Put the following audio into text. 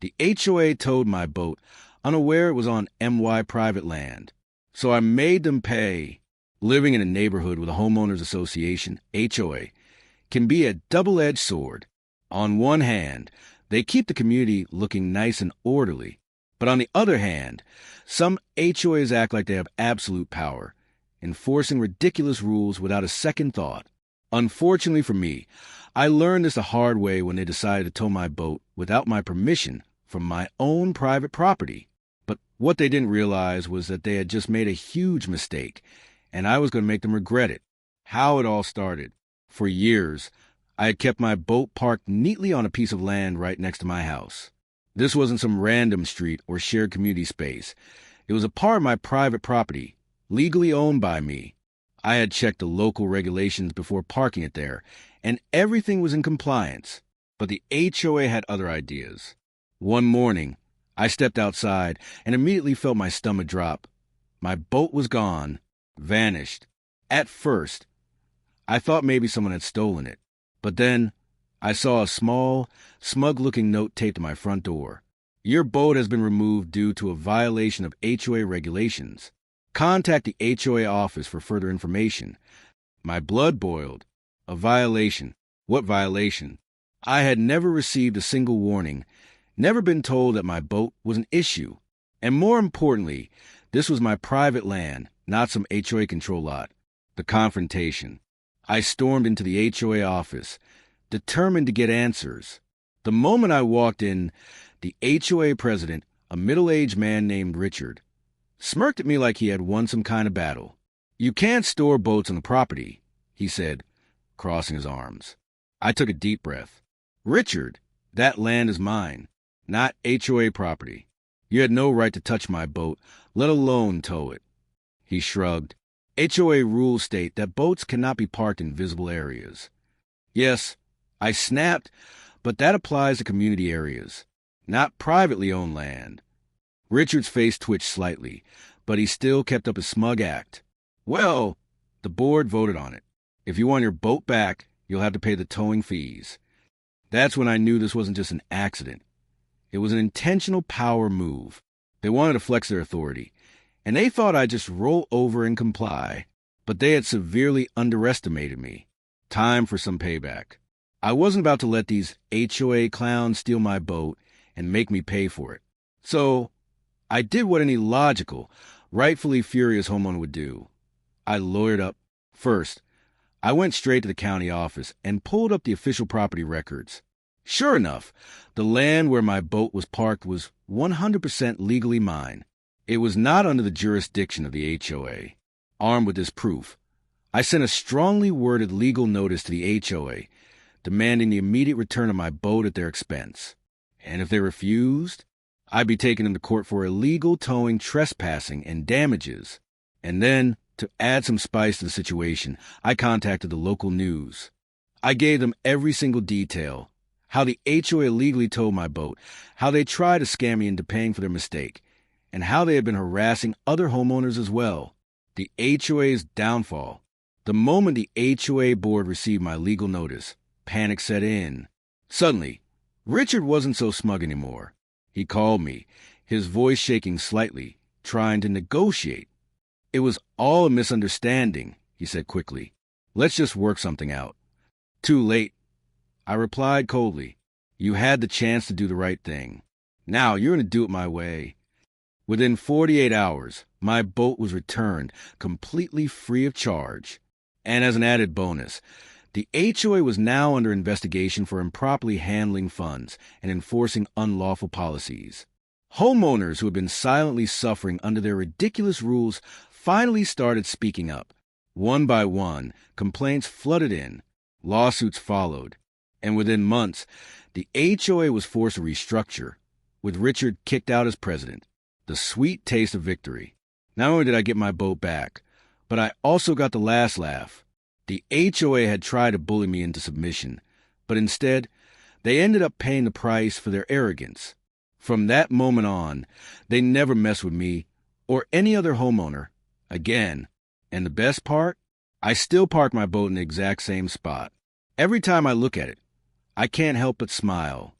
The HOA towed my boat, unaware it was on MY private land. So I made them pay. Living in a neighborhood with a homeowners association, HOA, can be a double-edged sword. On one hand, they keep the community looking nice and orderly. But on the other hand, some HOAs act like they have absolute power, enforcing ridiculous rules without a second thought. Unfortunately for me, I learned this the hard way when they decided to tow my boat without my permission from my own private property. But what they didn't realize was that they had just made a huge mistake, and I was going to make them regret it. How it all started. For years, I had kept my boat parked neatly on a piece of land right next to my house. This wasn't some random street or shared community space. It was a part of my private property, legally owned by me. I had checked the local regulations before parking it there, and everything was in compliance. But the HOA had other ideas. One morning, I stepped outside and immediately felt my stomach drop. My boat was gone, vanished. At first, I thought maybe someone had stolen it. But then, I saw a small, smug-looking note taped to my front door. Your boat has been removed due to a violation of HOA regulations. Contact the HOA office for further information. My blood boiled. A violation. What violation? I had never received a single warning, never been told that my boat was an issue. And more importantly, this was my private land, not some HOA control lot. The confrontation. I stormed into the HOA office, determined to get answers. The moment I walked in, the HOA president, a middle-aged man named Richard, smirked at me like he had won some kind of battle. You can't store boats on the property, he said, crossing his arms. I took a deep breath. Richard, that land is mine, not HOA property. You had no right to touch my boat, let alone tow it. He shrugged. HOA rules state that boats cannot be parked in visible areas. Yes, I snapped, but that applies to community areas, not privately owned land. Richard's face twitched slightly, but he still kept up his smug act. Well, the board voted on it. If you want your boat back, you'll have to pay the towing fees. That's when I knew this wasn't just an accident. It was an intentional power move. They wanted to flex their authority, and they thought I'd just roll over and comply. But they had severely underestimated me. Time for some payback. I wasn't about to let these HOA clowns steal my boat and make me pay for it. So I did what any logical, rightfully furious homeowner would do. I lawyered up. First, I went straight to the county office and pulled up the official property records. Sure enough, the land where my boat was parked was 100% legally mine. It was not under the jurisdiction of the HOA. Armed with this proof, I sent a strongly worded legal notice to the HOA, demanding the immediate return of my boat at their expense. And if they refused, I'd be taking them to court for illegal towing, trespassing, and damages. And then, to add some spice to the situation, I contacted the local news. I gave them every single detail. How the HOA illegally towed my boat, how they tried to scam me into paying for their mistake, and how they had been harassing other homeowners as well. The HOA's downfall. The moment the HOA board received my legal notice, panic set in. Suddenly, Richard wasn't so smug anymore. He called me, his voice shaking slightly, trying to negotiate. It was all a misunderstanding, he said quickly. Let's just work something out. Too late. I replied coldly. You had the chance to do the right thing. Now you're going to do it my way. Within 48 hours, my boat was returned, completely free of charge. And as an added bonus, the HOA was now under investigation for improperly handling funds and enforcing unlawful policies. Homeowners who had been silently suffering under their ridiculous rules finally started speaking up. One by one, complaints flooded in. Lawsuits followed. And within months, the HOA was forced to restructure, with Richard kicked out as president. The sweet taste of victory. Not only did I get my boat back, but I also got the last laugh. The HOA had tried to bully me into submission, but instead, they ended up paying the price for their arrogance. From that moment on, they never messed with me or any other homeowner again. And the best part? I still park my boat in the exact same spot. Every time I look at it, I can't help but smile.